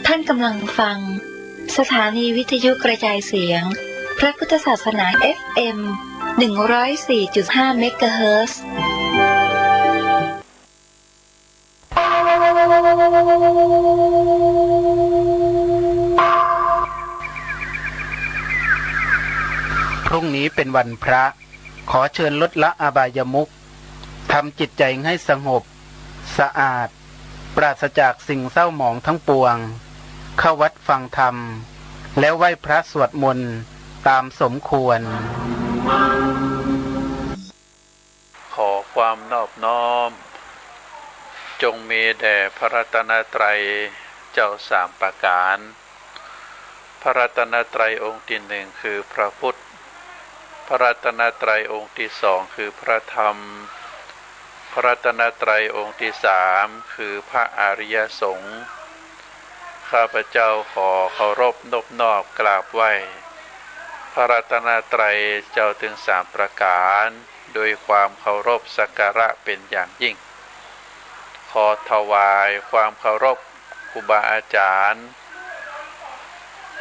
ท่านกำลังฟังสถานีวิทยุกระจายเสียงพระพุทธศาสนา FM 104.5 เมกะเฮิรตซ์พรุ่งนี้เป็นวันพระขอเชิญลดละอบายมุขทำจิตใจให้สงบสะอาดปราศจากสิ่งเศร้าหมองทั้งปวงเข้าวัดฟังธรรมแล้วไหว้พระสวดมนต์ตามสมควรขอความนอบน้อมจงมีแด่พระรัตนตรัยเจ้าสามประการพระรัตนตรัยองค์ที่หนึ่งคือพระพุทธพระรัตนตรัยองค์ที่สองคือพระธรรมพระรัตนตรัยองค์ที่สามคือพระอริยสงฆ์ข้าพเจ้าขอเคารพนบนอบกราบไหว้พระรัตนตรัยเจ้าถึงสามประการโดยความเคารพสักการะเป็นอย่างยิ่งขอถวายความเคารพครูบาอาจารย์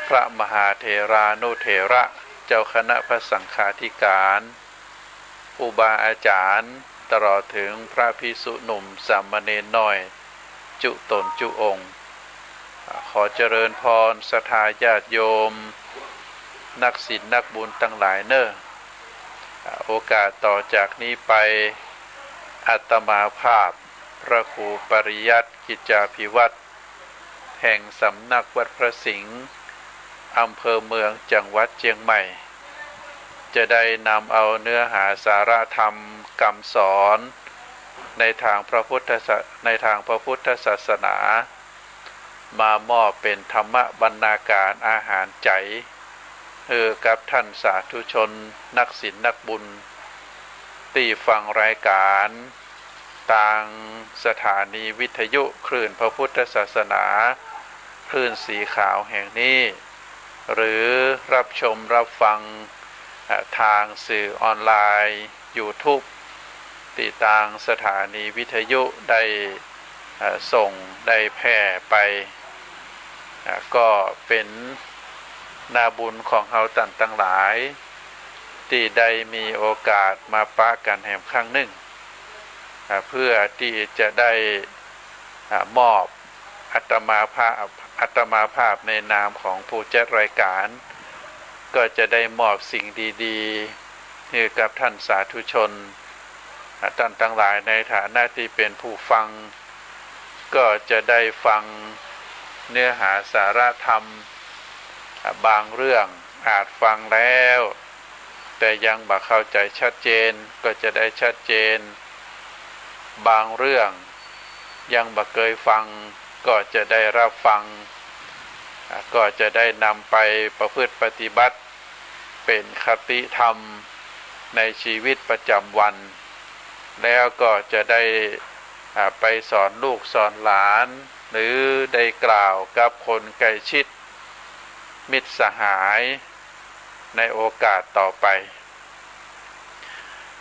พระมหาเถรานุเถระเจ้าคณะพระสังฆาธิการครูบาอาจารย์ตลอดถึงพระภิกษุหนุ่มสามเณรน้อยจุตนจุองค์ขอเจริญพรศรัทธาญาติโยมนักศีลนักบุญทั้งหลายเนอโอกาสต่อจากนี้ไปอาตมาภาพพระครูปริยัติกิจจาภิวัตรแห่งสำนักวัดพระสิงห์อำเภอเมืองจังหวัดเชียงใหม่จะได้นำเอาเนื้อหาสาระธรรมคำสอนในทางพระพุทธศาสนามามอบเป็นธรรมบรรณาการอาหารใจกับท่านสาธุชนนักศีลนักบุญที่ฟังรายการทางสถานีวิทยุคลื่นพระพุทธศาสนาคลื่นสีขาวแห่งนี้หรือรับชมรับฟังทางสื่อออนไลน์ YouTube ติดตามสถานีวิทยุได้ส่งได้แพร่ไปก็เป็นนาบุญของเฮาตันทั้งหลายที่ได้มีโอกาสมาปะกันแห่งครั้งหนึ่งเพื่อที่จะได้มอบอัตมาภาพในนามของผู้จัดรายการก็จะได้มอบสิ่งดีๆให้กับท่านสาธุชนท่านทั้งหลายในฐานะที่เป็นผู้ฟังก็จะได้ฟังเนื้อหาสาระธรรมบางเรื่องอาจฟังแล้วแต่ยังบ่เข้าใจชัดเจนก็จะได้ชัดเจนบางเรื่องยังบ่เคยฟังก็จะได้รับฟังก็จะได้นำไปประพฤติปฏิบัติเป็นคติธรรมในชีวิตประจำวันแล้วก็จะได้ไปสอนลูกสอนหลานหรือได้กล่าวกับคนใกล้ชิดมิตรสหายในโอกาสต่อไป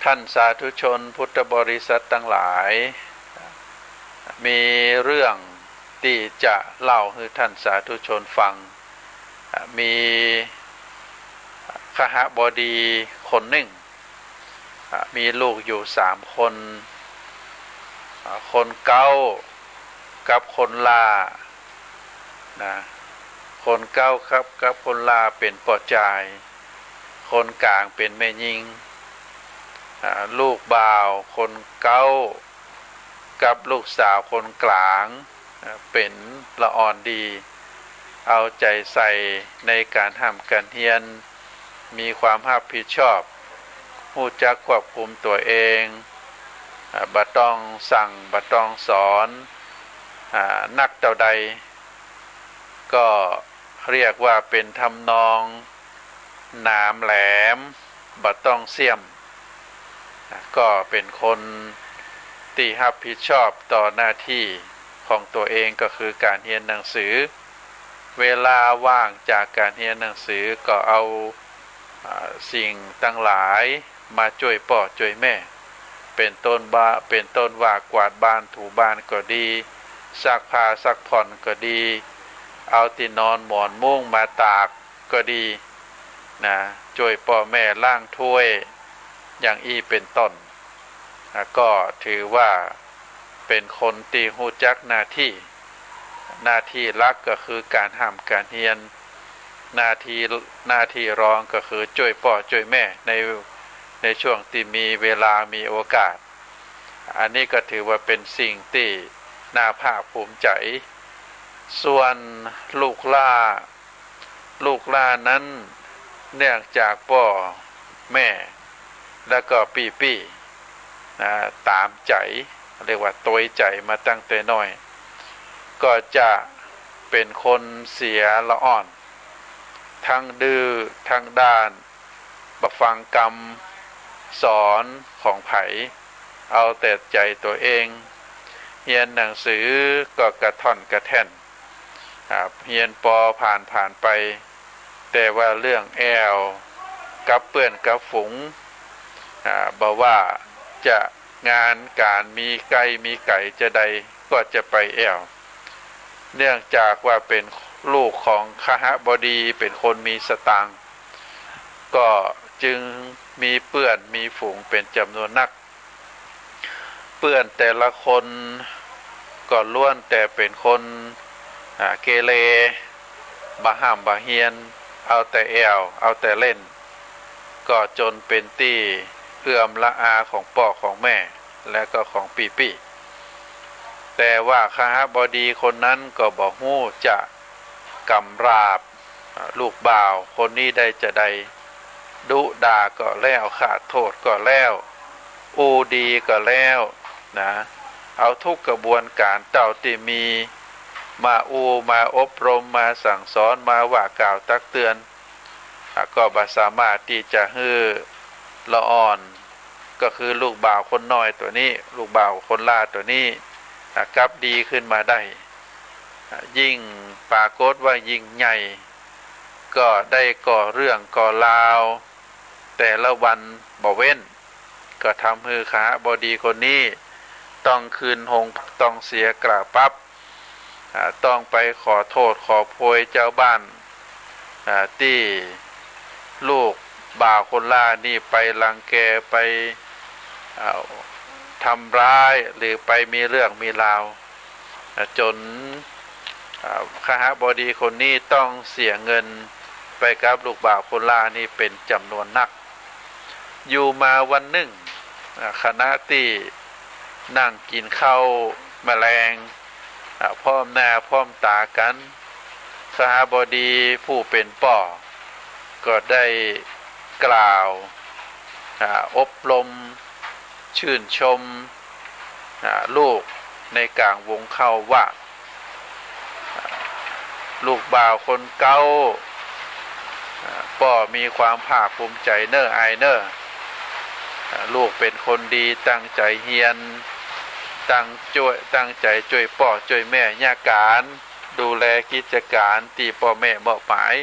ท่านสาธุชนพุทธบริษัททั้งหลายมีเรื่องที่จะเล่าให้ท่านสาธุชนฟังมีคหบดีคนหนึ่งมีลูกอยู่3 คนคนเก้ากับคนลานะคนเก้าครับกับคนลาเป็นพ่อชายคนกลางเป็นแม่หญิงลูกบ่าวคนเก้ากับลูกสาวคนกลางเป็นละอ่อนดีเอาใจใส่ในการทำการเรียนมีความรับผิดชอบรู้จักควบคุมตัวเองบ่ต้องสั่งบ่ต้องสอนนักเท่าใดก็เรียกว่าเป็นทำนองหนามแหลมบ่ต้องเสี้ยมก็เป็นคนที่รับผิดชอบต่อหน้าที่ของตัวเองก็คือการเรียนหนังสือเวลาว่างจากการเรียนหนังสือก็เอาสิ่งทั้งหลายมาช่วยพ่อช่วยแม่เป็นต้นว่ากวาดบ้านถูบ้านก็ดีซักผ้าซักผ่อนก็ดี เอาที่นอนหมอนมุ้งมาตากก็ดีนะช่วยพ่อแม่ล้างถ้วยอย่างอีเป็นต้นก็ถือว่าเป็นคนที่รู้จักหน้าที่หลักก็คือการห้ามการเรียนหน้าที่รองก็คือช่วยพ่อช่วยแม่ในช่วงที่มีเวลามีโอกาสอันนี้ก็ถือว่าเป็นสิ่งที่น่าภาคภูมิใจส่วนลูกล่านั้นเนื่องจากพ่อแม่แล้วก็ปี้ตามใจเรียกว่าตัวใจมาตั้งแต่น้อยก็จะเป็นคนเสียละอ่อนทั้งดื้อทั้งด้านบ่ฟังคำสอนของไผเอาแต่ใจตัวเองเรียนหนังสือก็กระท่อนกระแท่นเรียนปอผ่านไปแต่ว่าเรื่องแอวกับเปื้อนกับฝูงบอกว่าจะงานการมีไก่จะใดก็จะไปแอวเนื่องจากว่าเป็นลูกของคหบดีเป็นคนมีสตางค์ก็จึงมีเปื้อนมีฝูงเป็นจำนวนนักเปื้อนแต่ละคนก็ล้วนแต่เป็นคนเกเรบะห้ามบะเฮียนเอาแต่แอวเอาแต่เล่นก็จนเป็นที่เอื้อมละอาของพ่อของแม่และก็ของปี้แต่ว่าคหบดีคนนั้นก็บ่ฮู้จะกำราบลูกบ่าวคนนี้ได้จะใดดุด่าก็แล้วขาดโทษก็แล้วอูดีก็แล้วนะเอาทุกกระบวนการเต่าที่มีมามาอบรมมาสั่งสอนมาว่ากล่าวตักเตือนก็บ่สามารถที่จะฮื้อละอ่อนก็คือลูกบ่าวคนน้อยตัวนี้ลูกบ่าวคนล่าตัวนี้กลับดีขึ้นมาได้ยิ่งปรากฏว่ายิ่งใหญ่ก็ได้ก่อเรื่องก่อราวแต่ละวันบ่เว้นก็ทำให้ขาบดีคนนี้ต้องคืนหงต้องเสียกราปั๊บต้องไปขอโทษขอโพยเจ้าบ้านที่ลูกบ่าวคนล่านี่ไปรังแกไปทำร้ายหรือไปมีเรื่องมีราวจนคหบดีคนนี้ต้องเสียเงินไปกับลูกบ่าวคนล่านี่เป็นจำนวนนักอยู่มาวันหนึ่งคณะที่นั่งกินข้าวแมลงพร้อมหน้าพร้อมตากันคหบดีผู้เป็นป่อก็ได้กล่าวอบรมชื่นชมลูกในกลางวงเข้าว่าลูกบ่าวคนเก่าป่อมีความภาคภูมิใจเนอไอเนอลูกเป็นคนดีตั้งใจเฮียนตั้งใจช่วยป่อช่วยแม่ย่าการดูแลกิจการที่ป่อแม่มอบหมาย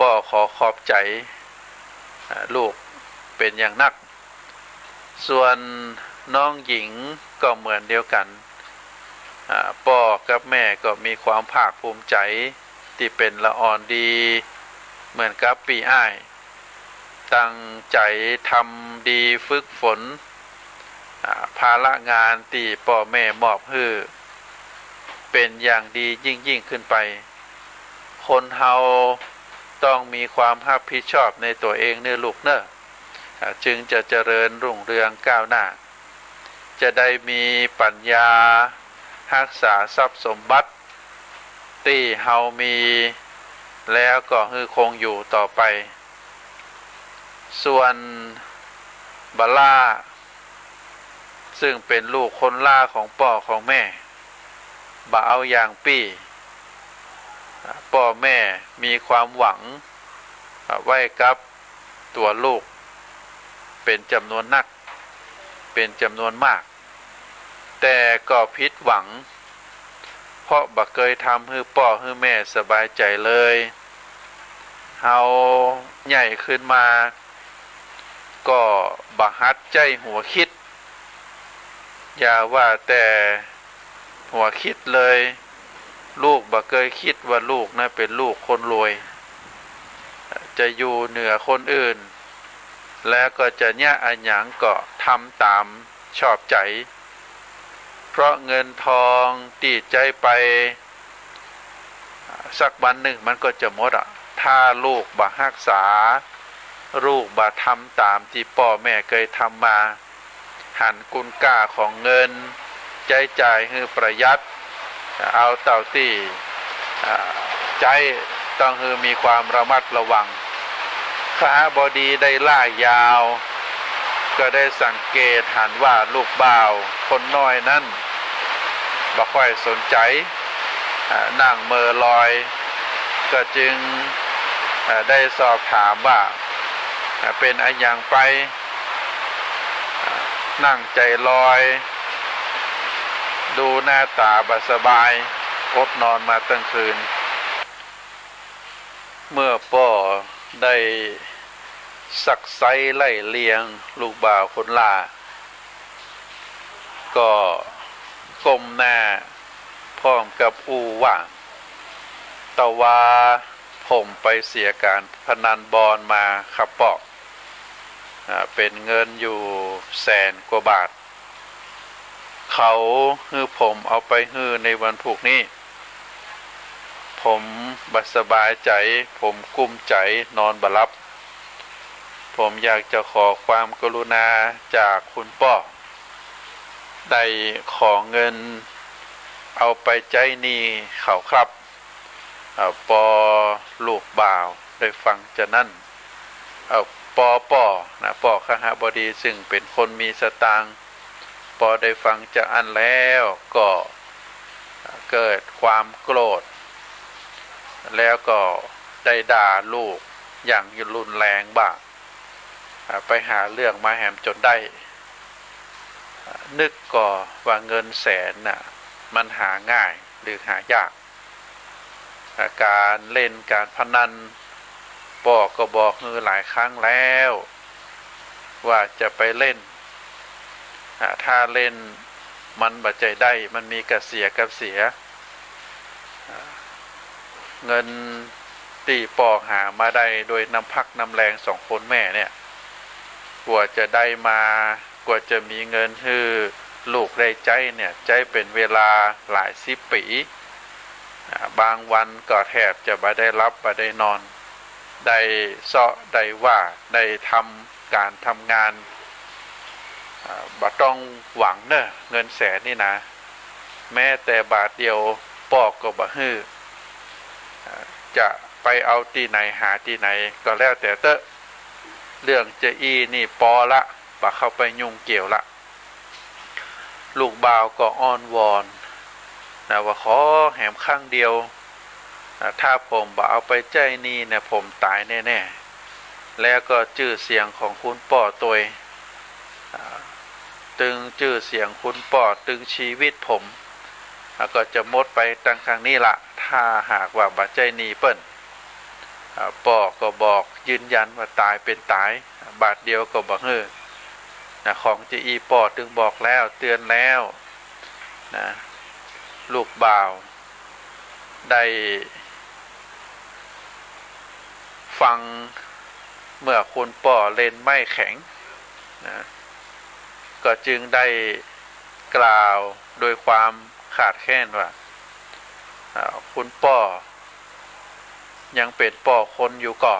ป่อขอขอบใจลูกเป็นอย่างนักส่วนน้องหญิงก็เหมือนเดียวกันป่อกับแม่ก็มีความภาคภูมิใจที่เป็นละอ่อนดีเหมือนกับปีอ้ายตั้งใจทำดีฝึกฝนภาระงานที่ป่อแม่มอบให้เป็นอย่างดียิ่งขึ้นไปคนเฮาต้องมีความรับผิดชอบในตัวเองเนื้อลูกเนอะจึงจะเจริญรุ่งเรืองก้าวหน้าจะได้มีปัญญารักษาทรัพย์สมบัติที่เฮามีแล้วก็คือคงอยู่ต่อไปส่วนบาล่าซึ่งเป็นลูกคนล่าของพ่อของแม่บ่เอาอย่างปี้พ่อแม่มีความหวังไว้กับตัวลูกเป็นจำนวนนักเป็นจำนวนมากแต่ก็ผิดหวังเพราะบ่เคยทำให้พ่อให้แม่สบายใจเลยเฮาใหญ่ขึ้นมาก็บ่ฮัดใจหัวคิดอย่าว่าแต่หัวคิดเลย ลูกบ่เคยคิดว่าลูกนะเป็นลูกคนรวยจะอยู่เหนือคนอื่นแล้วก็จะเนี่ยอันหยังก็ทำตามชอบใจเพราะเงินทองตีใจไปสักวันหนึ่งมันก็จะหมดถ้าลูกบ่รักษาลูกบ่ทำตามที่พ่อแม่เคยทำมาหันคุณค่าของเงินใจจ่ายให้ประหยัดเอาเต่าที่ใจต้องคือมีความระมัดระวังข้าบดีได้ล่ายาวก็ได้สังเกตหันว่าลูกบ่าวคนน้อยนั้นบ่ค่อยสนใจนั่งเมอลอยก็จึงได้สอบถามว่าเป็นอันยังไปนั่งใจลอยดูหน้าตาบ่สบายอดนอนมาตั้งคืนเมื่อพ่อได้สักไซไล่เลียงลูกบ่าวคนล่าก็ก้มหน้าพร้อมกับอู้ว่าแต่ว่าผมไปเสียการพนันบอลมาครับปอกเป็นเงินอยู่100,000 กว่าบาทเขาฮื้อผมเอาไปฮื้อในวันพรุ่งนี้ผมบ่สบายใจผมกุ้มใจนอนบ่หลับผมอยากจะขอความกรุณาจากคุณป้อได้ขอเงินเอาไปใจหนี้เขาครับปอลูกบ่าวได้ฟังจะนั่นป้อนะป้อคหบดีซึ่งเป็นคนมีสตางค์พอได้ฟังจะอันแล้วก็เกิดความโกรธแล้วก็ได้ด่าลูกอย่างรุนแรงบ้างไปหาเรื่องมาแหมจนได้นึกก่อว่าเงิน100,000น่ะมันหาง่ายหรือหายากการเล่นการพนันป้อก็บอกหลายครั้งแล้วว่าจะไปเล่นถ้าเล่นมันบ่ใจได้มันมีกระเสียกับเสียเงินตีปอหามาได้โดยน้ำพักน้ำแรง2 คนแม่เนี่ยกว่าจะได้มากว่าจะมีเงินให้ลูกได้ใจเนี่ยใจเป็นเวลาหลาย10 ปีบางวันก็แทบจะบ่ได้รับบ่ได้นอนได้เซาะได้ว่าได้ทำการทำงานบ่ต้องหวังเนอะเงิน100,000นี่นะแม้แต่บาทเดียวปอกก็บ่ฮื้อจะไปเอาที่ไหนหาที่ไหนก็แล้วแต่เตอะเรื่องจะนี่ปอละบ่เข้าไปยุ่งเกี่ยวละลูกบ่าวก็อ้อนวอนนะว่าขอแหมข้างเดียวถ้าผมบ่เอาไปใจนี่เนี่ยผมตายแน่ๆแล้วก็ชื่อเสียงของคุณป้อตัวตึงชื่อเสียงคุณป้อตึงชีวิตผมก็จะหมดไปตั้งครั้งนี้ละถ้าหากว่าบ่ใจนี่เปิ้นป้อก็บอกยืนยันว่าตายเป็นตายบาทเดียวก็บ่ฮื้อนะของจะป้อตึงบอกแล้วเตือนแล้วนะลูกบ่าวได้ฟังเมื่อคุณป้อเล่นไม่แข็งนะก็จึงได้กล่าวโดยความขาดแคลนว่าคุณป้อยังเป็นป้อคนอยู่ก่อ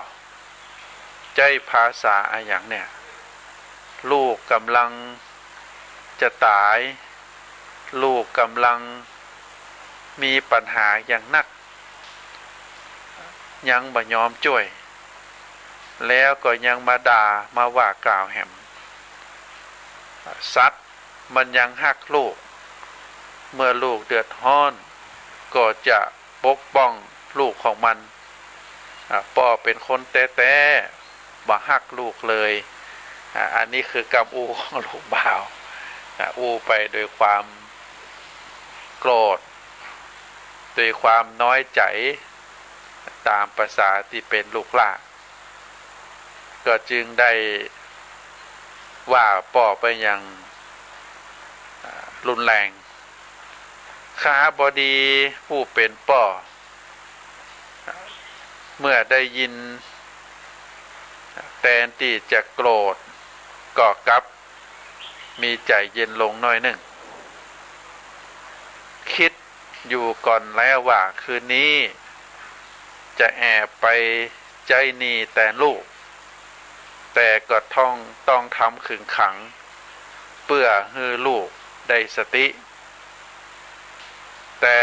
ใจภาษาอะไรอย่างเนี่ยลูกกำลังจะตายลูกกำลังมีปัญหาอย่างนักยังบ่ยอมช่วยแล้วก็ยังมาด่ามาว่ากล่าวแหมสัตว์มันยังฮักลูกเมื่อลูกเดือดร้อนก็จะปกป้องลูกของมันป้อเป็นคนแต้บ่ฮักลูกเลยอันนี้คือกำอูของลูกบ่าวอูไปโดยความโกรธโดยความน้อยใจตามภาษาที่เป็นลูกหลานก็จึงได้ว่าป้อไปอย่างรุนแรง ข้าบดีผู้เป็นป่อเมื่อได้ยินแทนที่จะโกรธก็กลับมีใจเย็นลงหน่อยหนึ่งคิดอยู่ก่อนแล้วว่าคืนนี้จะแอบไปใจหนีแต่ลูกแต่ก็ต้องทำขึงขังเพื่อให้ลูกได้สติแต่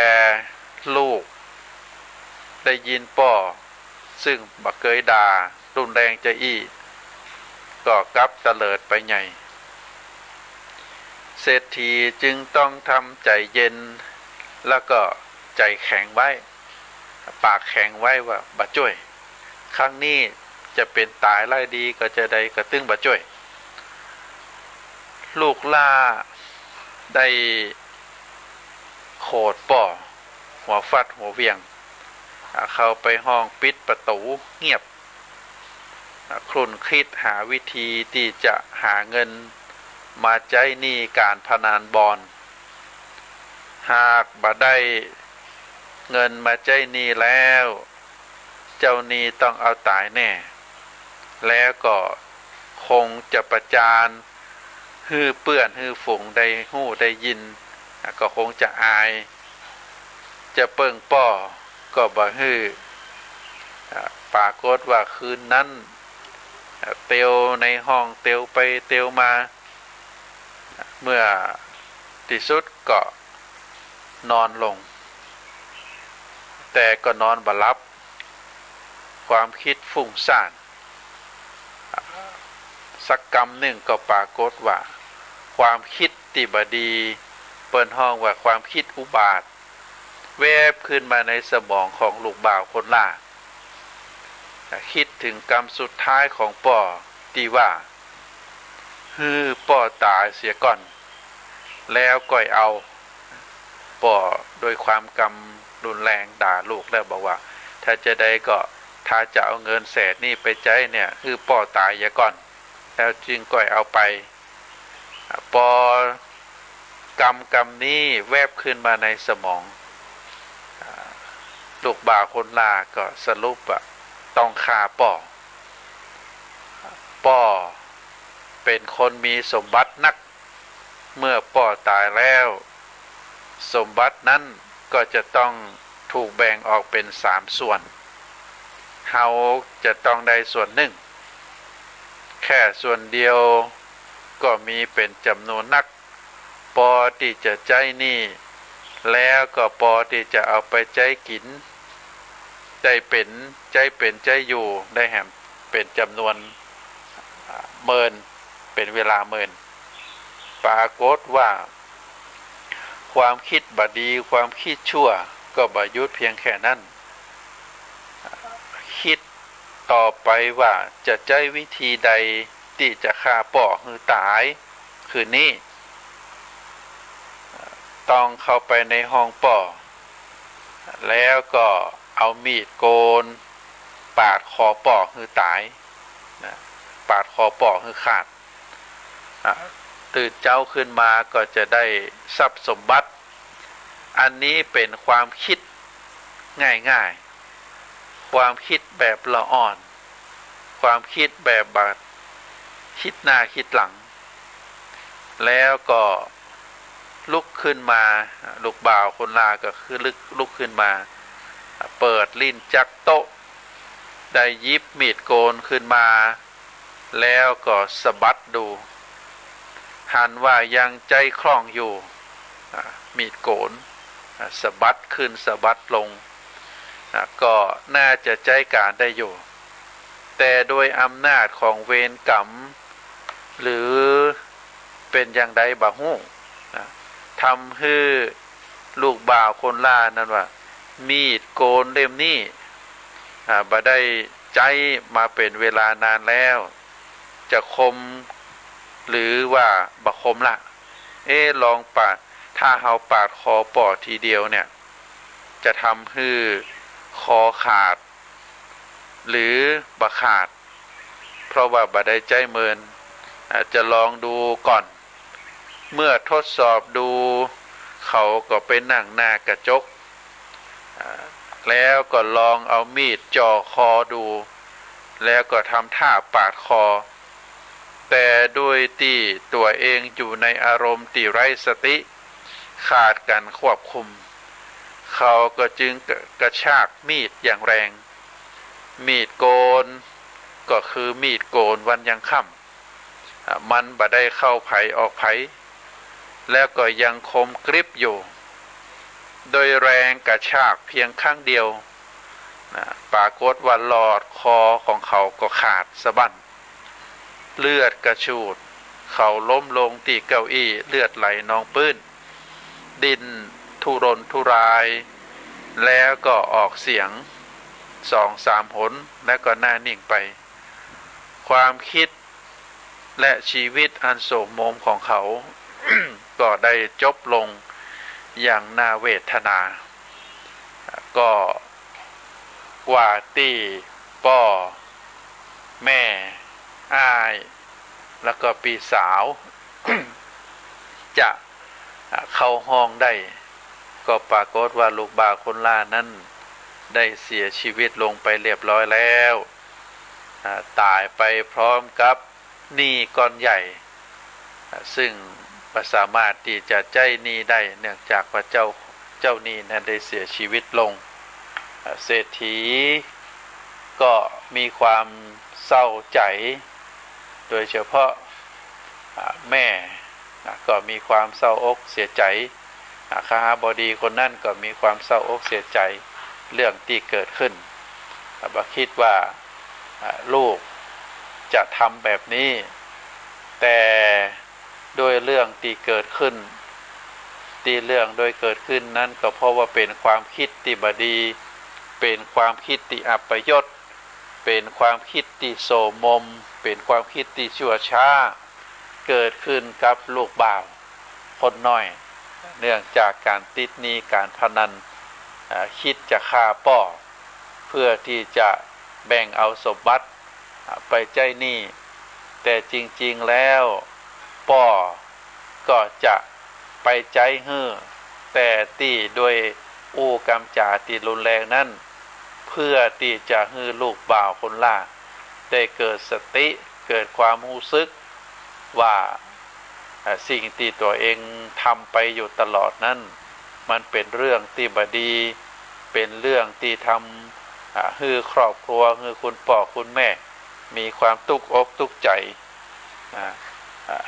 ลูกได้ยินป่อซึ่งบักเกยดารุนแรงจะอี้ก็กลับเตลิดไปใหญ่เศรษฐีจึงต้องทำใจเย็นแล้วก็ใจแข็งไว้ปากแข็งไว้ว่าบ่ช่วยครั้งนี้จะเป็นตายไล่ดีก็จะได้กระตึ้งบ่ช่วยลูกล่าได้โขดป่อหัวฟัดหัวเวียงเข้าไปห้องปิดประตูเงียบครุ่นคิดหาวิธีที่จะหาเงินมาใช้หนี้การพนันบอลหากบ่ได้เงินมาใช้หนี้แล้วเจ้าหนี้ต้องเอาตายแน่แล้วก็คงจะประจานฮือเปื้อนฮือฝูงได้หู้ได้ยินก็คงจะอายจะเปิงป้อก็บ่ฮือปรากฏว่าคืนนั้นเตียวในห้องเตียวไปเตียวมาเมื่อที่สุดก็นอนลงแต่ก็นอนบ่หลับความคิดฟุ้งซ่านสักกำหนึ่งก็ปรากฏว่าความคิดที่บ่ดีเปิ้นห้องว่าความคิดอุบาทแวบขึ้นมาในสมองของลูกบ่าวคนล่าคิดถึงกรรมสุดท้ายของป่อที่ว่าป่อตายเสียก่อนแล้วก่อยเอาป่อโดยความกรรมรุนแรงด่าลูกแล้วบอกว่าถ้าจะได้ก็ถ้าจะเอาเงินแสนนี่ไปใช้เนี่ยป่อตายเสียก่อนแล้วจึงก่อยเอาไปปอกรรมนี้แวบขึ้นมาในสมองลูกบ่าวคนลาก็สรุปว่าต้องฆ่าป่อเป็นคนมีสมบัตินักเมื่อป่อตายแล้วสมบัตินั้นก็จะต้องถูกแบ่งออกเป็น3ส่วนเฮาจะต้องได้ส่วนหนึ่งแค่ส่วนเดียวก็มีเป็นจำนวนนักปอที่จะใจนี่แล้วก็ปอที่จะเอาไปใจกินใจเป็นใจอยู่ได้แหมเป็นจำนวนเมินเป็นเวลาเมินปรากฏว่าความคิดบดีความคิดชั่วก็บ่หยุดเพียงแค่นั้นคิดต่อไปว่าจะใช้วิธีใดที่จะฆ่าป่อหือตายคืนนี้ต้องเข้าไปในห้องป่อแล้วก็เอามีดโกนปาดคอป่อหือตายปาดคอป่อหือขาดตื่นเจ้าขึ้นมาก็จะได้ทรัพย์สมบัติอันนี้เป็นความคิดง่ายๆความคิดแบบละอ่อนความคิดแบบบาดคิดหน้าคิดหลังแล้วก็ลุกขึ้นมาลูกบ่าวคนลาก็คือลุกขึ้นมาเปิดลิ้นจักโต๊ะได้หยิบมีดโกนขึ้นมาแล้วก็สะบัดดูหันว่ายังใจคล่องอยู่มีดโกนสะบัดขึ้นสะบัดลงก็น่าจะใจการได้อยู่แต่โดยอำนาจของเวรกรรมหรือเป็นอย่างใดบ่ฮู้ทำให้ลูกบ่าวคนล่านั้นว่ามีดโกนเล่มนี้บ่ได้ใจมาเป็นเวลานานแล้วจะคมหรือว่าบ่คมละลองปาดถ้าเฮาปาดคอป่อทีเดียวเนี่ยจะทำให้คอขาดหรือบ่ขาดเพราะว่าบ่ได้ใจเมินจะลองดูก่อนเมื่อทดสอบดู เขาก็ไปนั่งหน้ากระจกแล้วก็ลองเอามีดจ่อคอดูแล้วก็ทำท่าปาดคอแต่โดยที่ตัวเองอยู่ในอารมณ์ที่ไร้สติขาดการควบคุมเขาก็จึงกระชากมีดอย่างแรงมีดโกนก็คือมีดโกนวันยังค่ำมันบ่ได้เข้าไผออกไผแล้วก็ยังคมกริบอยู่โดยแรงกระชากเพียงข้างเดียวปรากฏว่าหลอดคอของเขาก็ขาดสะบั้นเลือดกระฉูดเขาล้มลงที่เก้าอี้เลือดไหลนองปื้นดินทุรนทุรายแล้วก็ออกเสียง2-3 หนแล้วก็หน้านิ่งไปความคิดและชีวิตอันโศกโศกของเขา ก็ได้จบลงอย่างน่าเวทนาก็กว่าที่พ่อแม่อ้ายแล้วก็พี่สาว จะเข้าห้องได้ก็ปรากฏว่าลูกบ่าวคนล่านั้นได้เสียชีวิตลงไปเรียบร้อยแล้วตายไปพร้อมกับหนี้ก้อนใหญ่ซึ่งบ่สามารถที่จะใช้หนี้ได้เนื่องจากว่าเจ้าหนี้นั้นได้เสียชีวิตลงเศรษฐีก็มีความเศร้าใจโดยเฉพาะแม่ก็มีความเศร้าอกเสียใจคหบดีคนนั้นก็มีความเศร้าอกเสียใจเรื่องที่เกิดขึ้นบ่คิดว่าลูกจะทำแบบนี้แต่โดยเรื่องที่เกิดขึ้นโดยเกิดขึ้นนั้นก็เพราะว่าเป็นความคิดที่บ่ดีเป็นความคิดที่อัปยศเป็นความคิดที่โสมมเป็นความคิดที่ชั่วช้าเกิดขึ้นกับลูกบ่าวคนน้อยเนื่องจากการติดหนี้การพนันคิดจะฆ่าพ่อเพื่อที่จะแบ่งเอาสมบัติไปใช้หนี้แต่จริงๆแล้วพ่อก็จะไปใจฮื้อแต่ที่ด้วยอู้กำจาที่รุนแรงนั้นเพื่อที่จะฮื้อลูกบ่าวคนล่าได้เกิดสติเกิดความรู้สึกว่าสิ่งที่ตัวเองทำไปอยู่ตลอดนั้นมันเป็นเรื่องที่บ่ดีเป็นเรื่องที่ทำฮื้อครอบครัวฮื้อคุณพ่อคุณแม่มีความทุกข์อกทุกข์ใจ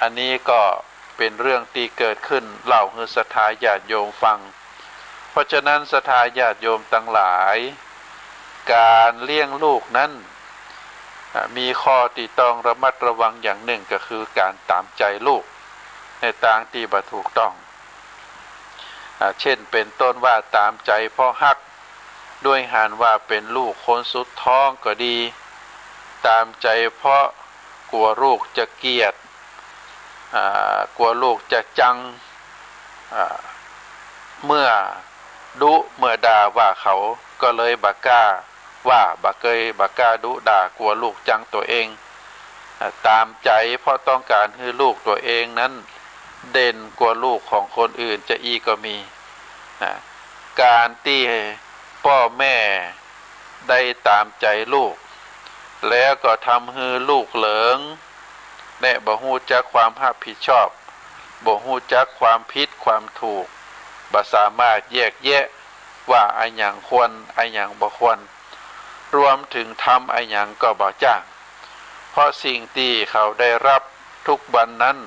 อันนี้ก็เป็นเรื่องที่เกิดขึ้นเล่าให้ศรัทธาญาติโยมฟังเพราะฉะนั้นศรัทธาญาติโยมทั้งหลายการเลี้ยงลูกนั้นมีข้อที่ต้องระมัดระวังอย่างหนึ่งก็คือการตามใจลูกในทางที่บ่ถูกต้องเช่นเป็นต้นว่าตามใจพ่อฮักด้วยหานว่าเป็นลูกคนสุดท้องก็ดีตามใจเพราะกลัวลูกจะเกลียดกลัวลูกจะจังเมื่อดุเมื่อด่าว่าเขาก็เลยบักกล้าว่าบักกล้าดุด่ากลัวลูกจังตัวเองตามใจเพราะต้องการให้ลูกตัวเองนั้นเด่นกว่าลูกของคนอื่นจะอีก็มีการที่พ่อแม่ได้ตามใจลูกแล้วก็ทำให้ลูกเหลิงและบ่ฮู้จักความรับผิดชอบบ่ฮู้จักความผิดความถูกบ่สามารถแยกแยะว่าอันหยังควรอันหยังบ่ควรรวมถึงทำอันหยังก็บ่จ้างเพราะสิ่งที่เขาได้รับทุกวันนั้น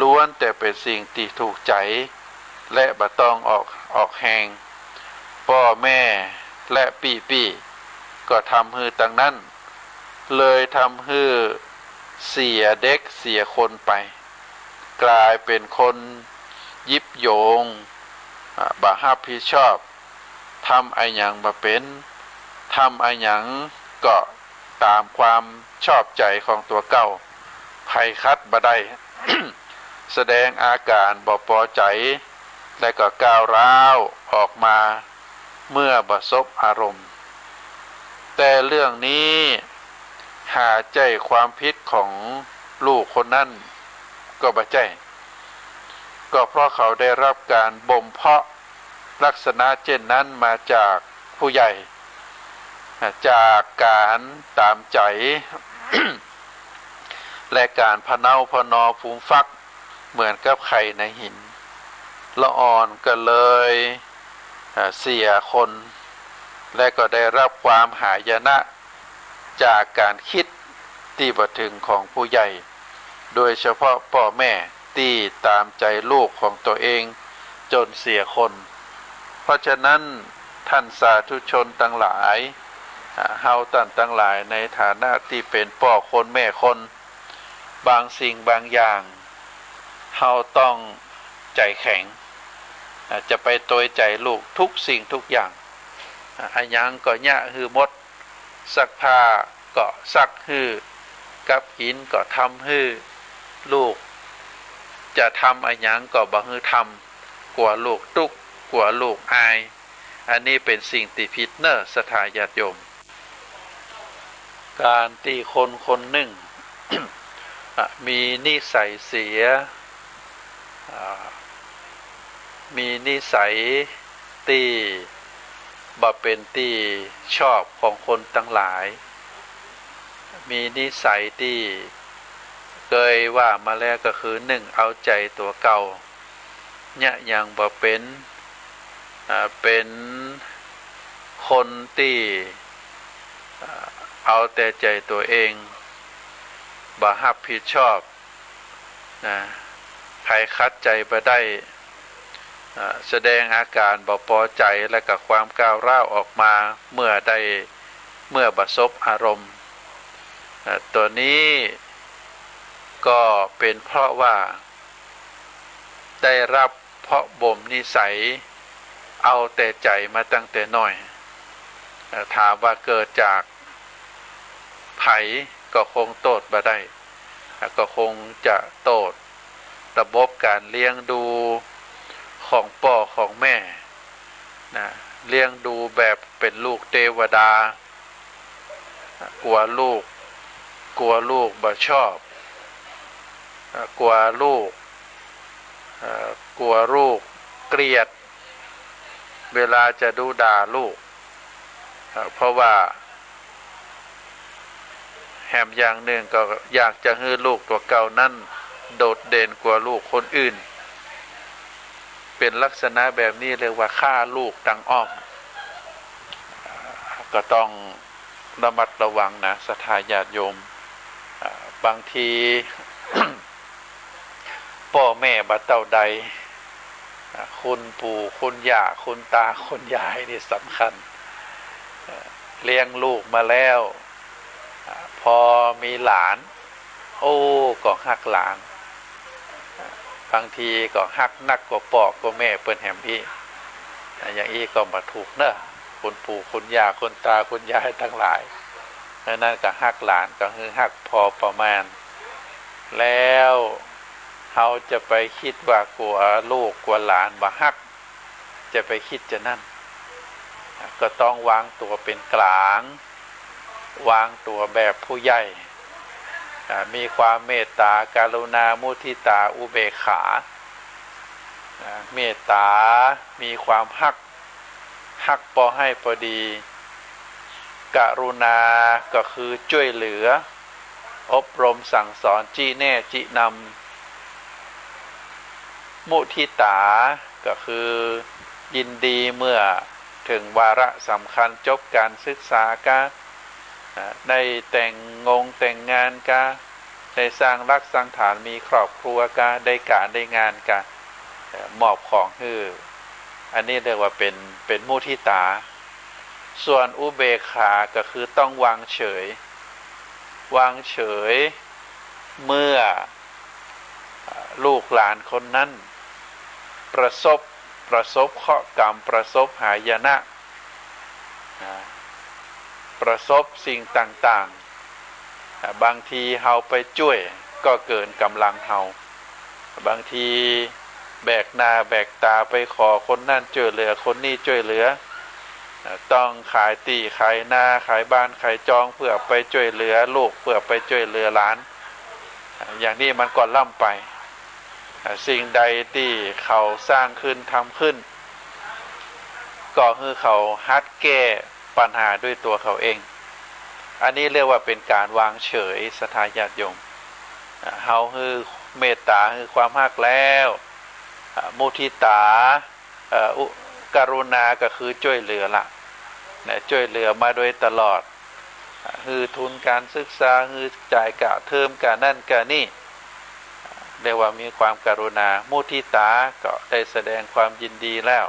ล้วนแต่เป็นสิ่งที่ถูกใจและบ่ต้องออกแหงพ่อแม่และพี่ก็ทำให้ตั้งนั้นเลยทำให้เสียเด็กเสียคนไปกลายเป็นคนยิบโยงบ่รับผิดชอบทำอันหยังบ่เป็นทำอันหยังก็ตามความชอบใจของตัวเก่าไผคัดบ่ได้ แสดงอาการบ่พอใจและก็ก้าวร้าวออกมาเมื่อบ่สบอารมณ์แต่เรื่องนี้หาใจความผิดของลูกคนนั้นก็บ่ใจ ก็เพราะเขาได้รับการบ่มเพาะลักษณะเช่นนั้นมาจากผู้ใหญ่จากการตามใจ และการพเนาพนอฟูมฟักเหมือนกับไข่ในหินละอ่อนก็เลยเสียคนและก็ได้รับความหายนะจากการคิดที่บ่ถึงของผู้ใหญ่โดยเฉพาะพ่อแม่ที่ตามใจลูกของตัวเองจนเสียคนเพราะฉะนั้นท่านสาธุชนทั้งหลายเฮาท่านทั้งหลายในฐานะที่เป็นพ่อคนแม่คนบางสิ่งบางอย่างเฮาต้องใจแข็งจะไปโดยใจลูกทุกสิ่งทุกอย่างอันยังก็ยะฮือหมดซักผ้าก็ซักฮือกับกินก็ทำฮือลูกจะทำอันยังก็บ่ฮือทำกลัวลูกตุกกลัวลูกอายอันนี้เป็นสิ่งที่ผิดเนอะสถาญาติโยมการที่คนคนหนึ่ง มีนิสัยเสียมีนิสัยที่บ่เป็นที่ชอบของคนทั้งหลายมีนิสัยที่เคยว่ามาแล้วก็คือหนึ่งเอาใจตัวเก่าเนี่ยยังบ่เป็นคนที่เอาแต่ใจตัวเองบ่รับผิดชอบนะใครคัดใจบ่ได้แสดงอาการบ่พอใจและก็ความก้าวร้าวออกมาเมื่อประสบอารมณ์ตัวนี้ก็เป็นเพราะว่าได้รับเพาะบ่มนิสัยเอาแต่ใจมาตั้งแต่น้อยถามว่าเกิดจากไผก็คงโทษบ่ได้ก็คงจะโทษระบบการเลี้ยงดูของพ่อของแม่นะเลี้ยงดูแบบเป็นลูกเทวดากลัวลูกบ่ชอบกลัวลูกเกลียดเวลาจะดูด่าลูกเพราะว่าแถมอย่างหนึ่งก็อยากจะให้ลูกตัวเก่านั่นโดดเด่นกว่าลูกคนอื่นเป็นลักษณะแบบนี้เรียกว่าฆ่าลูกดังอ้อมก็ต้องระมัดระวังนะศรัทธาญาติโยมบางที พ่อแม่บ่เท่าใดคุณปู่คุณย่าคุณตาคุณยายนี่สำคัญเลี้ยงลูกมาแล้วพอมีหลานโอ้ก็ฮักหลานบางทีก็ฮักนักกว่าพ่อกว่าแม่เปิ้นแหมอีอย่างอีก็บ่ถูกเนอะคุณปู่คุณย่าคุณตาคุณยายทั้งหลายนั่นก็ฮักหลานก็คือฮักพอประมาณแล้วเขาจะไปคิดว่ากลัวลูกกลัวหลานบ่ฮักจะไปคิดจะนั่นก็ต้องวางตัวเป็นกลางวางตัวแบบผู้ใหญ่มีความเมตตากรุณามุทิตาอุเบกขาเมตตามีความฮักพอให้พอดีกรุณาก็คือช่วยเหลืออบรมสั่งสอนจี้แน่จี้นำมุทิตาก็คือยินดีเมื่อถึงวาระสำคัญจบการศึกษากะได้แต่งงานกะได้สร้างรักสร้างฐานมีครอบครัวกะได้การได้งานกะมอบของให้อันนี้เรียกว่าเป็นมุทิตาส่วนอุเบกขาก็คือต้องวางเฉยเมื่อลูกหลานคนนั้นประสบเคราะห์กรรมประสบหายนะประสบสิ่งต่างๆบางทีเฮาไปช่วยก็เกินกำลังเฮาบางทีแบกหน้าแบกตาไปขอคนนั่นช่วยเหลือคนนี้ช่วยเหลือต้องขายที่ขายนาขายบ้านขายจองเพื่อไปช่วยเหลือลูกเพื่อไปช่วยเหลือหลานอย่างนี้มันก็ล่ำไป สิ่งใดที่เขาสร้างขึ้นทำขึ้นก็คือเขาฮัดแก้ปัญหาด้วยตัวเขาเองอันนี้เรียกว่าเป็นการวางเฉยศรัทธาญาติโยมเฮาคือเมตตาคือความฮักแล้วมุทิตากรุณาก็คือช่วยเหลือละช่วยเหลือมาโดยตลอดคือทุนการศึกษาคือจ่ายกะเทอมกะนั่นกะนี่เรียกว่ามีความกรุณามุทิตาก็ได้แสดงความยินดีแล้ว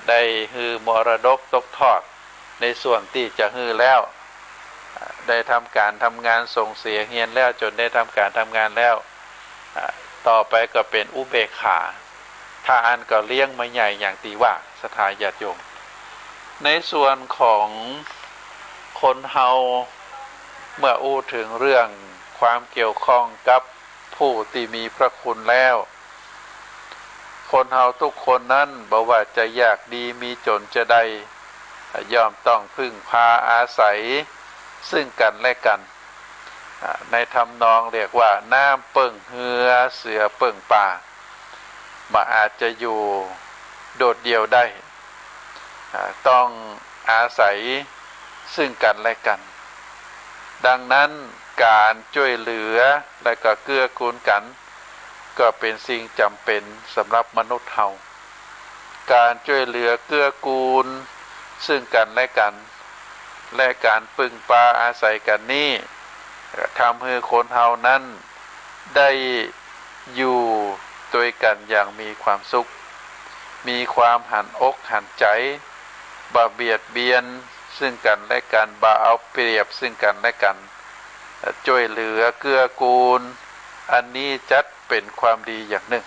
ได้ฮือมรดกตกทอดในส่วนที่จะฮือแล้วได้ทำการทำงานส่งเสียเฮียนแล้วจนได้ทำการทำงานแล้วต่อไปก็เป็นอุเบกขาถ้าอันก็เลี้ยงมาใหญ่อย่างตีว่าศรัทธาญาติโยมในส่วนของคนเฮาเมื่ออู้ถึงเรื่องความเกี่ยวข้องกับผู้ที่มีพระคุณแล้วคนเฮาทุกคนนั้นบ่ว่าจะยากดีมีจนจะได้ย่อมต้องพึ่งพาอาศัยซึ่งกันและกันในทำนองเรียกว่าน้ำเปิ่งเหือเสือเปิ่งป่ามาอาจจะอยู่โดดเดี่ยวได้ต้องอาศัยซึ่งกันและกันดังนั้นการช่วยเหลือและก็เกื้อกูลกันก็เป็นสิ่งจำเป็นสำหรับมนุษย์เฮาการช่วยเหลือเกื้อกูลซึ่งกันและกันและการพึ่งพาอาศัยกันนี้ทำให้คนเฮานั้นได้อยู่ด้วยกันอย่างมีความสุขมีความหันอกหันใจบ่เบียดเบียนซึ่งกันและกันบ่เอาเปรียบซึ่งกันและกันช่วยเหลือเกื้อกูลอันนี้จัดเป็นความดีอย่างหนึ่ง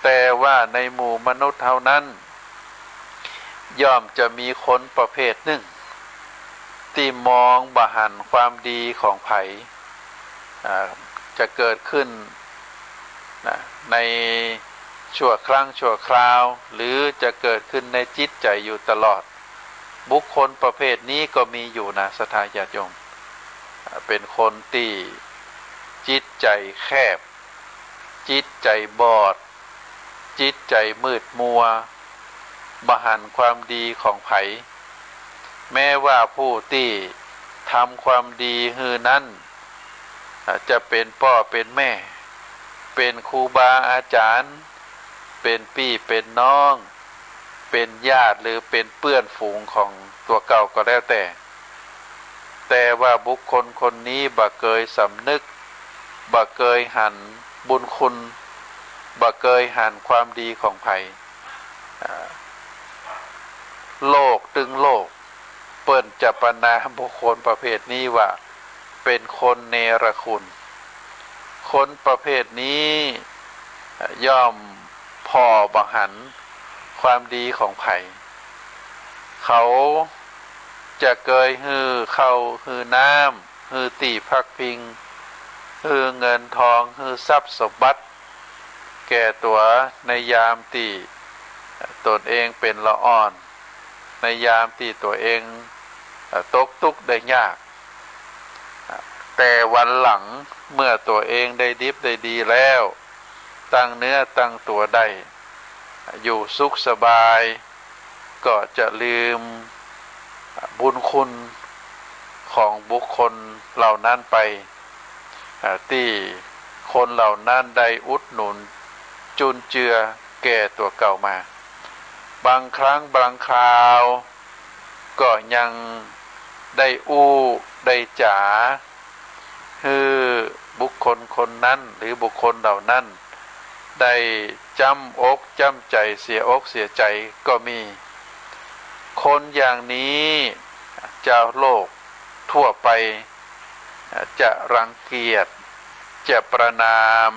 แต่ว่าในหมู่มนุษย์เท่านั้นย่อมจะมีคนประเภทหนึ่งที่มองบ่หันความดีของไผจะเกิดขึ้นในชั่วครั้งชั่วคราวหรือจะเกิดขึ้นในจิตใจอยู่ตลอดบุคคลประเภทนี้ก็มีอยู่นะศรัทธาญาติโยมเป็นคนที่จิตใจแคบจิตใจบอดจิตใจมืดมัวบ่หันความดีของไผแม้ว่าผู้ที่ทำความดีฮือนั้นจะเป็นพ่อเป็นแม่เป็นครูบาอาจารย์เป็นพี่เป็นน้องเป็นญาติหรือเป็นเพื่อนฝูงของตัวเก่าก็แล้วแต่ว่าบุคคลคนนี้บ่เคยสำนึกบ่เคยหันบุญคุณบ่เคยหันความดีของไผโลกตึงโลกเปิ้นจะประณามบุคคลประเภทนี้ว่าเป็นคนเนรคุณคนประเภทนี้ย่อมพอบ่หันความดีของไผเขาจะเกยฮือเข้าฮือน้ำฮือตีพักพิงฮือเงินทองฮือทรัพย์สมบัติแก่ตัวในยามที่ตนเองเป็นละอ่อนในยามที่ตัวเองตกทุกข์ได้ยากแต่วันหลังเมื่อตัวเองได้ดิบได้ดีแล้วตั้งเนื้อตั้งตัวได้อยู่สุขสบายก็จะลืมบุญคุณของบุคคลเหล่านั้นไปที่คนเหล่านั้นได้อุดหนุนจุนเจือแก่ตัวเก่ามาบางครั้งบางคราวก็ยังได้อู้ได้จ๋าคือบุคคลคนนั้นหรือบุคคลเหล่านั้นได้จำอกจำใจเสียอกเสียใจก็มีคนอย่างนี้เจ้าโลกทั่วไปจะรังเกียจจะประณาม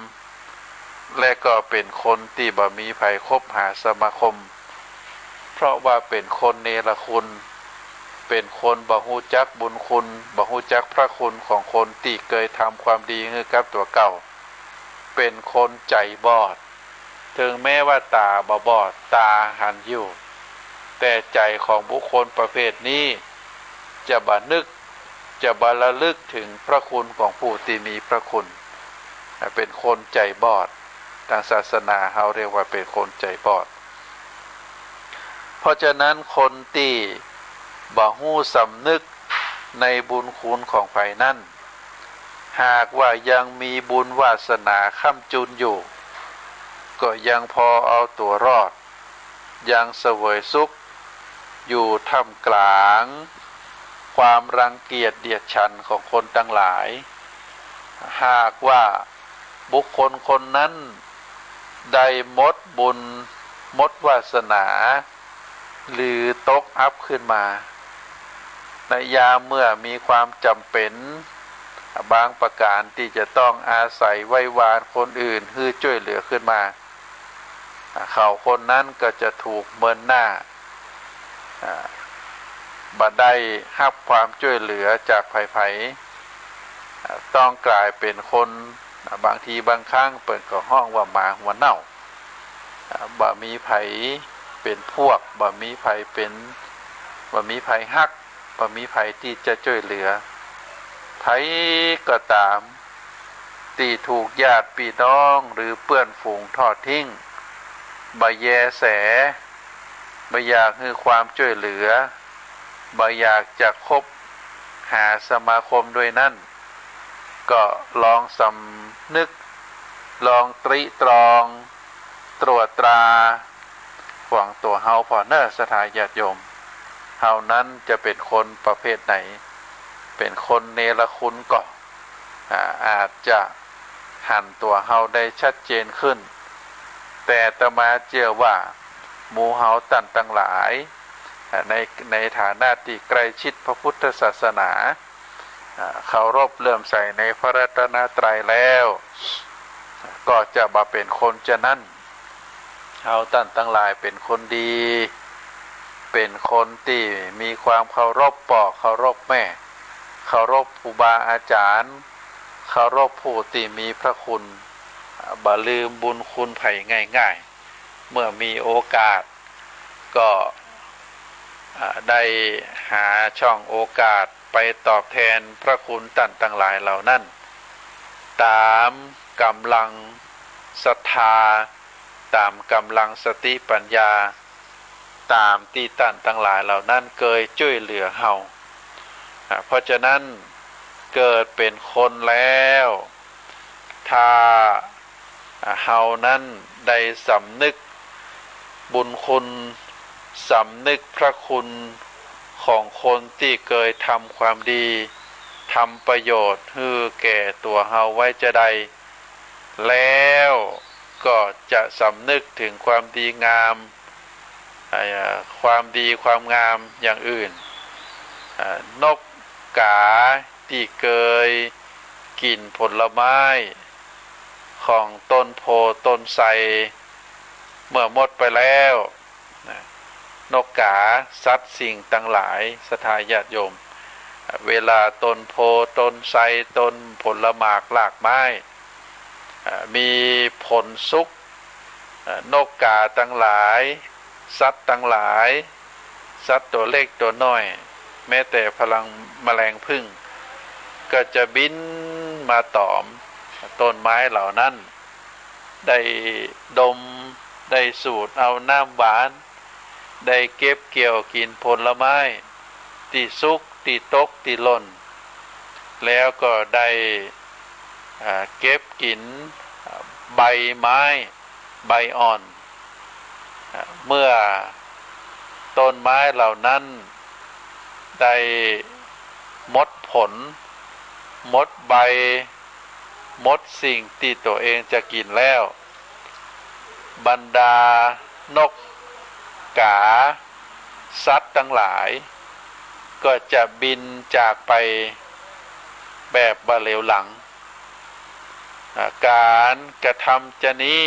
และก็เป็นคนที่บ่มีไผคบหาสมาคมเพราะว่าเป็นคนเนรคุณเป็นคนบ่ฮู้จักบุญคุณบ่ฮู้จักพระคุณของคนที่เคยทำความดีให้กับตัวเก่าเป็นคนใจบอดถึงแม้ว่าตาบ่บอดตาหันอยู่แต่ใจของบุคคลประเภทนี้จะบ่นึกจะบ่ระลึกถึงพระคุณของผู้ที่มีพระคุณเป็นคนใจบอด ทางศาสนาเขาเรียกว่าเป็นคนใจบอดเพราะฉะนั้นคนที่บ่ฮู้สำนึกในบุญคุณของไผนั้นหากว่ายังมีบุญวาสนาค้ำจุนอยู่ก็ยังพอเอาตัวรอดยังเสวยสุขอยู่ท่ามกลางความรังเกียจเดียดฉันของคนทั้งหลายหากว่าบุคคลคนนั้นได้หมดบุญหมดวาสนาหรือตกอับขึ้นมาในยามเมื่อมีความจำเป็นบางประการที่จะต้องอาศัยไว้วานคนอื่นเพื่อช่วยเหลือขึ้นมาเขาคนนั้นก็จะถูกเมินหน้าบ่ได้รับความช่วยเหลือจากไผๆต้องกลายเป็นคนบางทีบางครั้งเปิดก็ห้องว่าหมาหัวเน่าบ่มีไผเป็นพวกบ่มีไผเป็นบ่มีไผฮักบ่มีไผที่จะช่วยเหลือไผก็ตามที่ถูกญาติพี่น้องหรือเพื่อนฝูงทอดทิ้งบ่แยแสบ่อยากให้ความช่วยเหลือบ่อยากจะคบหาสมาคมด้วยนั่นก็ลองสำนึกลองตรีตรองตรวจตราขวางตัวเฮาพอเนอร์สถานญาติโยมเฮานั้นจะเป็นคนประเภทไหนเป็นคนเนรคุณก็อาจจะหันตัวเฮาได้ชัดเจนขึ้นแต่อาตมาเชื่อว่าหมู่เฮาตั้งหลายในฐานะที่ใกล้ชิดพระพุทธศาสนาเคารพเลื่อมใสในพระรัตนตรัยแล้วก็จะมาเป็นคนจะนั่นเฮาตั้งหลายเป็นคนดีเป็นคนที่มีความเคารพพ่อเคารพแม่เคารพครูบาอาจารย์เคารพผู้ที่มีพระคุณบ่ลืมบุญคุณไผง่ายๆเมื่อมีโอกาสก็ได้หาช่องโอกาสไปตอบแทนพระคุณต่างหลายเหล่านั้นตามกำลังศรัทธาตามกำลังสติปัญญาตามที่ต่างหลายเหล่านั้นเคยช่วยเหลือเฮาเพราะฉะนั้นเกิดเป็นคนแล้วถ้าเฮานั้นได้สำนึกบุญคุณสำนึกพระคุณของคนที่เคยทำความดีทำประโยชน์ให้แก่ตัวเฮาไว้จะได้แล้วก็จะสำนึกถึงความดีงามความดีความงามอย่างอื่นนกกาที่เคยกินผลไม้ของต้นโพต้นไทรเมื่อหมดไปแล้วนกกาสัตว์สิ่งต่างหลายศรัทธาญาติโยมเวลาต้นโพต้นไทรต้นผลหมากหลากไม้มีผลสุกนกกาต่างหลายสัตว์ต่างหลายสัตว์ตัวเล็กตัวน้อยแม้แต่พลังแมลงผึ้งก็จะบินมาตอมต้นไม้เหล่านั้นได้ดมได้สูดเอาน้ำหวานได้เก็บเกี่ยวกินผลไม้ที่สุกที่ตกที่หล่นแล้วก็ได้เก็บกินใบไม้ใบอ่อนเมื่อต้นไม้เหล่านั้นได้หมดผลหมดใบหมดสิ่งที่ตัวเองจะกินแล้วบรรดานกกาสัตว์ทั้งหลายก็จะบินจากไปแบบบาเหลวหลังการกระทำจะนี้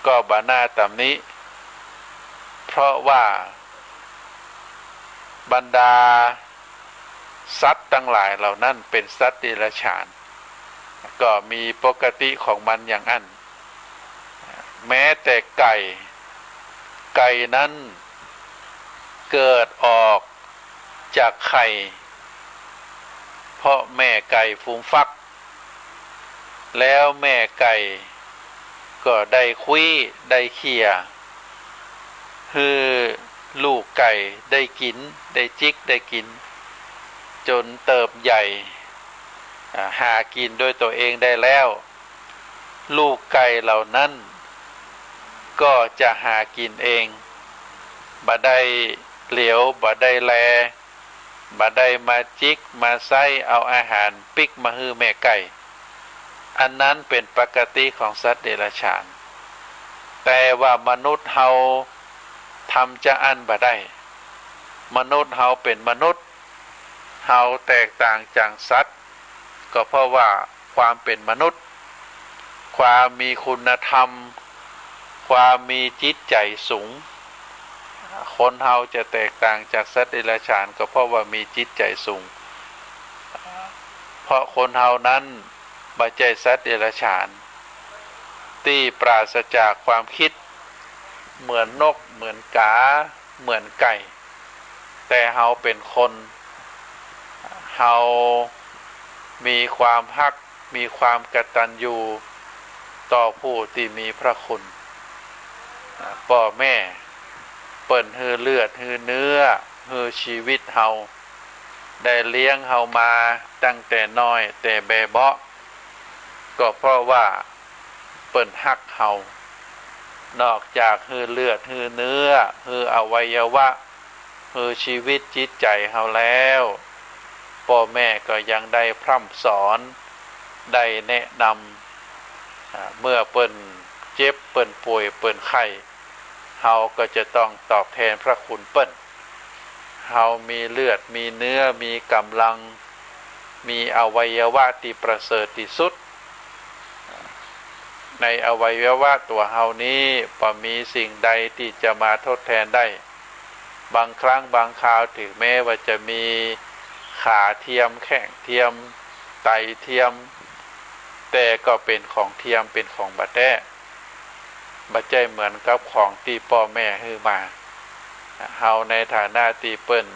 ก็บาหน้าตำนี้เพราะว่าบรรดาสัตว์ทั้งหลายเหล่านั้นเป็นสัตว์เดรัจฉานก็มีปกติของมันอย่างนั้นแม้แต่ไก่นั้นเกิดออกจากไข่เพราะแม่ไก่ฟูมฟักแล้วแม่ไก่ ก็ได้คุยได้เขี่ยคือลูกไก่ได้กินได้จิกได้กินจนเติบใหญ่หากินด้วยตัวเองได้แล้วลูกไก่เหล่านั้นก็จะหากินเองบ่ได้เหลียวบ่ได้แลบ่ได้มาจิกมาไส้เอาอาหารปิกมาฮื้อแม่ไก่อันนั้นเป็นปกติของสัตว์เดรัจฉานแต่ว่ามนุษย์เฮาทำจะอันบ่ได้มนุษย์เฮาเป็นมนุษย์เฮาแตกต่างจากสัตว์ก็เพราะว่าความเป็นมนุษย์ความมีคุณธรรมความมีจิตใจสูงคนเฮาจะแตกต่างจากสัตว์เดรัจฉานก็เพราะว่ามีจิตใจสูงเพราะคนเฮานั้นบ่ใช่สัตว์เดรัจฉานที่ปราศจากความคิดเหมือนนกเหมือนกาเหมือนไก่แต่เฮาเป็นคนเฮามีความฮักมีความกตัญญูต่อผู้ที่มีพระคุณพ่อแม่เปิ้นฮือเลือดฮือเนื้อฮือชีวิตเฮาได้เลี้ยงเฮามาตั้งแต่น้อยแต่แบเบาะก็เพราะว่าเปิ้นฮักเฮานอกจากฮือเลือดฮือเนื้อฮืออวัยวะฮือชีวิตจิตใจเฮาแล้วพ่อแม่ก็ยังได้พร่ำสอนได้แนะนำเมื่อเปิ้นเจ็บเปิ้นป่วยเปิ้นไข้เฮาก็จะต้องตอบแทนพระคุณเปิ้นเฮามีเลือดมีเนื้อมีกำลังมีอวัยวะที่ประเสริฐที่สุดในอวัยวะตัวเฮานี้บ่มีสิ่งใดที่จะมาทดแทนได้บางครั้งบางคราวถึงแม้ว่าจะมีขาเทียมแข้งเทียมไตเทียมแต่ก็เป็นของเทียมเป็นของบ่แท้บ่ใช่เหมือนกับของที่พ่อแม่ฮื้อมาเฮาในฐานะที่เปิ้น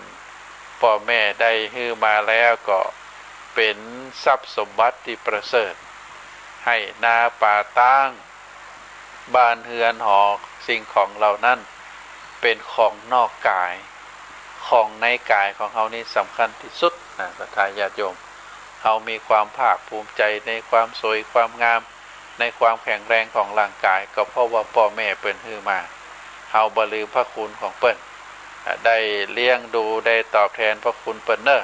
พ่อแม่ได้ฮื้อมาแล้วก็เป็นทรัพย์สมบัติที่ประเสริฐให้นาป่าตั้งบ้านเฮือนหอสิ่งของเหล่านั้นเป็นของนอกกายของในกายของเฮานี่สำคัญที่สุดนะพระทายาทโยมเฮามีความภาคภูมิใจในความสวยความงามในความแข็งแรงของร่างกายก็เพราะว่าพ่อแม่เปิ้นฮื้อมาเฮาบ่ลืมพระคุณของเปิ้นได้เลี้ยงดูได้ตอบแทนพระคุณเปิ้นเน้อ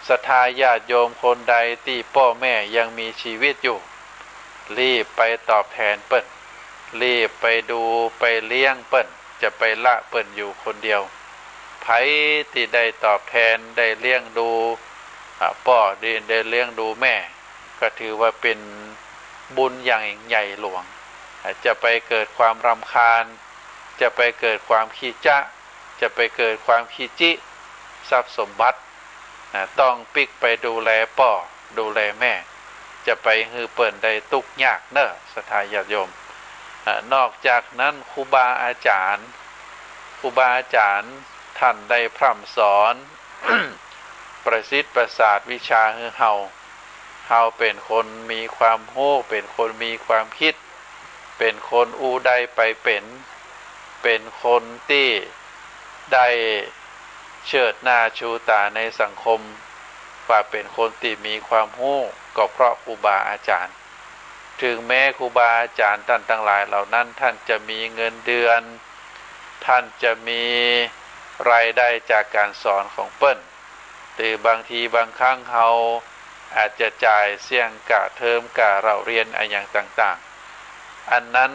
ศรัทธาญาติโยมคนใดที่พ่อแม่ยังมีชีวิตอยู่รีบไปตอบแทนเปิ้นรีบไปดูไปเลี้ยงเปิ้นจะไปละเปิ้นอยู่คนเดียวไผที่ได้ตอบแทนได้เลี้ยงดูพ่อได้เลี้ยงดูแม่ก็ถือว่าเป็นบุญอย่างใหญ่หลวงจะไปเกิดความรำคาญจะไปเกิดความขี้จ๊ะจะไปเกิดความขี้จิทรัพย์สมบัติต้องปิกไปดูแลพ่อดูแลแม่จะไปฮือเปิ้นได้ทุกข์ยากเน้อศรัทธาญาติโยมนอกจากนั้นครูบาอาจารย์ท่านได้พร่ำสอน ประสิทธิ์ประสาทวิชาฮือเฮาเป็นคนมีความรู้เป็นคนมีความคิดเป็นคนอู้ได้ไปเป็นคนที่ได้เชิดหน้าชูตาในสังคมว่าเป็นคนที่มีความรู้ก็เพราะครูบาอาจารย์ถึงแม้ครูบาอาจารย์ท่านทั้งหลายเหล่านั้นท่านจะมีเงินเดือนท่านจะมีรายได้จากการสอนของเปิ้นแต่บางทีบางครั้งเฮาอาจจะจ่ายเสี่ยงกะเทอมกะเราเรียนอะไรอย่างต่างๆอันนั้น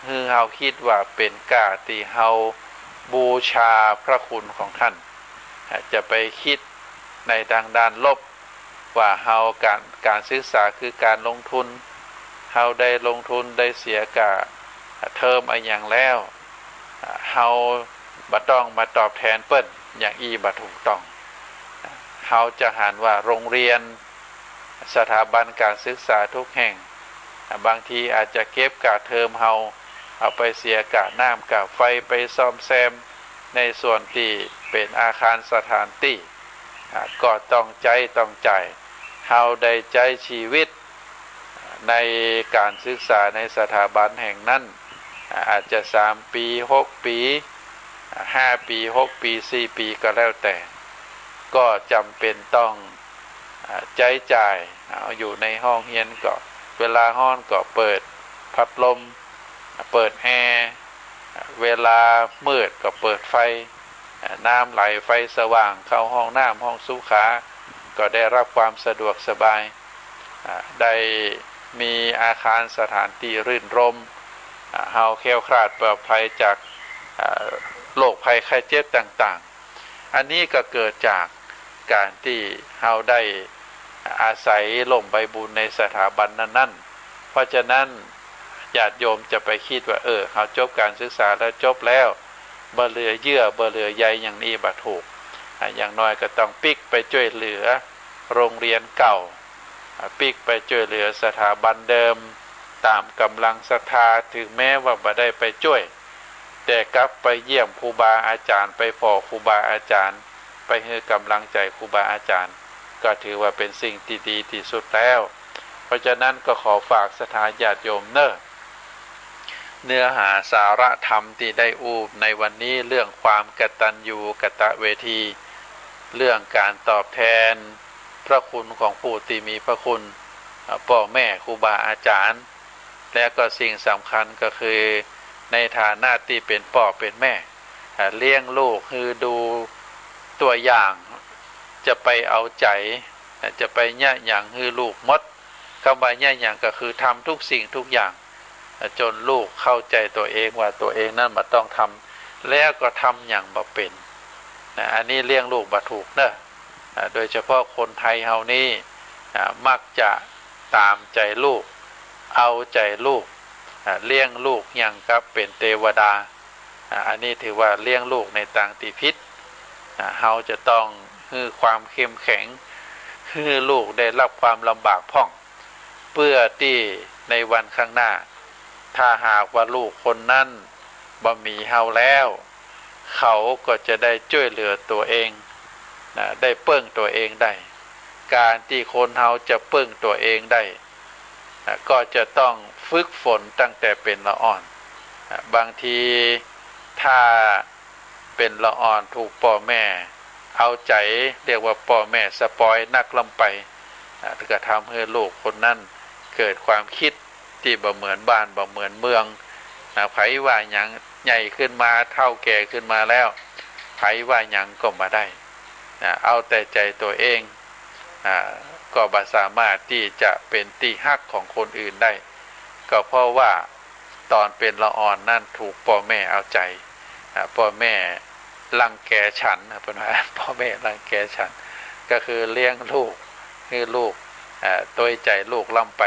คือเฮาคิดว่าเป็นกะที่เฮาบูชาพระคุณของท่านจะไปคิดในทางด้านลบว่าเฮาการศึกษาคือการลงทุนเฮาได้ลงทุนได้เสียกะเทอมอะไรอย่างแล้วเฮาบ่ต้องมาตอบแทนเปิ้นอย่างอีบ่ถูกต้องเฮาจะหันว่าโรงเรียนสถาบันการศึกษาทุกแห่งบางทีอาจจะเก็บกะเทอมเฮาเอาไปเสียกะน้ำกะไฟไปซ่อมแซมในส่วนที่เป็นอาคารสถานที่ก็ต้องใจต้องจ่ายเฮาได้ใจชีวิต ในการศึกษาในสถาบันแห่งนั้นอาจจะ3 ปี6 ปี5 ปี6 ปี4 ปีก็แล้วแต่ก็จำเป็นต้องใช้จ่ายอยู่ในห้องเรียนก็เวลาร้อนก็เปิดพัดลมเปิดแอร์เวลามืดก็เปิดไฟน้ำไหลไฟสว่างเข้าห้องน้ำห้องสุขาก็ได้รับความสะดวกสบายได้มีอาคารสถานที่รื่นรมเฮาแคล้วคลาดปลอดภัยจากโรคภัยไข้เจ็บต่างๆอันนี้ก็เกิดจากการที่เฮาได้อาศัยล่มใบบุญในสถาบันนั้นๆเพราะฉะนั้นญาติโยมจะไปคิดว่าเฮาจบการศึกษาแล้วจบแล้วบ่เหลือเยื่อบ่เหลือใยอย่างนี้บ่ถูกอย่างน้อยก็ต้องปิกไปช่วยเหลือโรงเรียนเก่าปิกไปช่วยเหลือสถาบันเดิมตามกำลังศรัทธาถึงแม้ว่าบ่ได้ไปช่วยแต่กลับไปเยี่ยมครูบาอาจารย์ไปพอครูบาอาจารย์ไปให้กำลังใจครูบาอาจารย์ก็ถือว่าเป็นสิ่งที่ดีที่สุดแล้วเพราะฉะนั้นก็ขอฝากศรัทธาญาติโยมเนื้อหาสาระธรรมที่ได้อูบในวันนี้เรื่องความกตัญญูกตเวทีเรื่องการตอบแทนพระคุณของผู้ที่มีพระคุณพ่อแม่ครูบาอาจารย์และก็สิ่งสำคัญก็คือในฐานะที่เป็นพ่อเป็นแม่เลี้ยงลูกคือดูตัวอย่างจะไปเอาใจจะไปแย่อย่างคือลูกมดคำว่าแย่อย่างก็คือทำทุกสิ่งทุกอย่างจนลูกเข้าใจตัวเองว่าตัวเองนั่นมาต้องทำแล้วก็ทำอย่างบ่เป็นอันนี้เลี้ยงลูกบ่ถูกเนอะโดยเฉพาะคนไทยเฮานี่มักจะตามใจลูกเอาใจลูกเลี้ยงลูกอย่างกับเป็นเทวดาอันนี้ถือว่าเลี้ยงลูกในต่างติพิษเฮาจะต้องให้ความเข้มแข็งให้ลูกได้รับความลำบากพ่องเพื่อที่ในวันข้างหน้าถ้าหากว่าลูกคนนั้นบ่มีเฮาแล้วเขาก็จะได้ช่วยเหลือตัวเองได้เปิ้งตัวเองได้การที่คนเฮาจะเปิ้งตัวเองได้ก็จะต้องฝึกฝนตั้งแต่เป็นละอ่อนบางทีถ้าเป็นละอ่อนถูกพ่อแม่เอาใจเรียกว่าพ่อแม่สปอยนักลำไปก็ทำให้ลูกคนนั้นเกิดความคิดที่บ่เหมือนบ้านบ่เหมือนเมืองไผว่าหยังใหญ่ขึ้นมาเท่าแก่ขึ้นมาแล้วไผว่าหยังก็มาได้เอาแต่ใจตัวเองก็บ่สามารถที่จะเป็นที่ฮักของคนอื่นได้ก็เพราะว่าตอนเป็นละอ่อนนั่นถูกพ่อแม่เอาใจพ่อแม่รังแกฉันเป็นว่าพ่อแม่รังแกฉันก็คือเลี้ยงลูกให้ลูกตัวใจลูกล่ำไป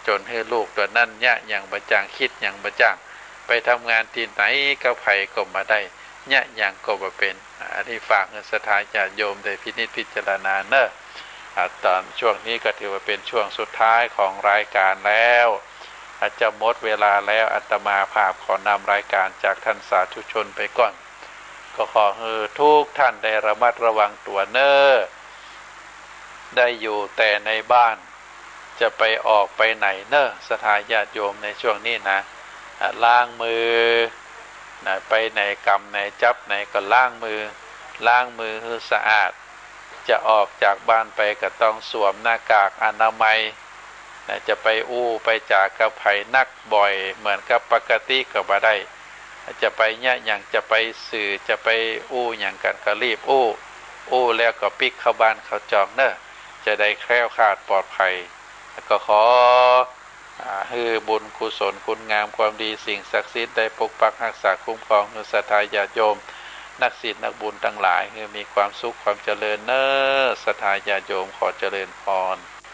จนให้ลูกตัวนั้นเนี่ยอย่างประจังคิดอย่างประจังไปทำงานที่ไหนก็ไผก็มาได้เนี่ยอย่างก็มาเป็นอันนี้ฝากเงินศรัทธาญาติโยมได้พินิจพิจารณาเนอะตอนช่วงนี้ก็ถือว่าเป็นช่วงสุดท้ายของรายการแล้วอาจจะหมดเวลาแล้วอาตมาภาพขอนำรายการจากท่านสาธุชนไปก่อนก็ขอให้ทุกท่านได้ระมัดระวังตัวเนอะได้อยู่แต่ในบ้านจะไปออกไปไหนเนอะศรัทธาญาติโยมในช่วงนี้นะล้างมือไปไหนกำไหนจับไหนก็ล้างมือให้สะอาดจะออกจากบ้านไปก็ต้องสวมหน้ากากอนามัยจะไปไปจากกับไผนักบ่อยเหมือนกับปกติก็บ่ได้จะไปเนี่ยอย่างจะไปสื่อจะไปอย่างกันก็รีบแล้วก็ปิกเข้าบ้านเข้าจองเนอะจะได้แคล้วคลาดปลอดภัยก็ขอให้บุญกุศลคุณงามความดีสิ่งศักดิ์สิทธิ์ได้ปกปักรักษาคุ้มครองศรัทธาญาติโยมนักศีลนักบุญทั้งหลายให้มีความสุขความเจริญเนอะศรัทธาญาติโยมขอเจริญพร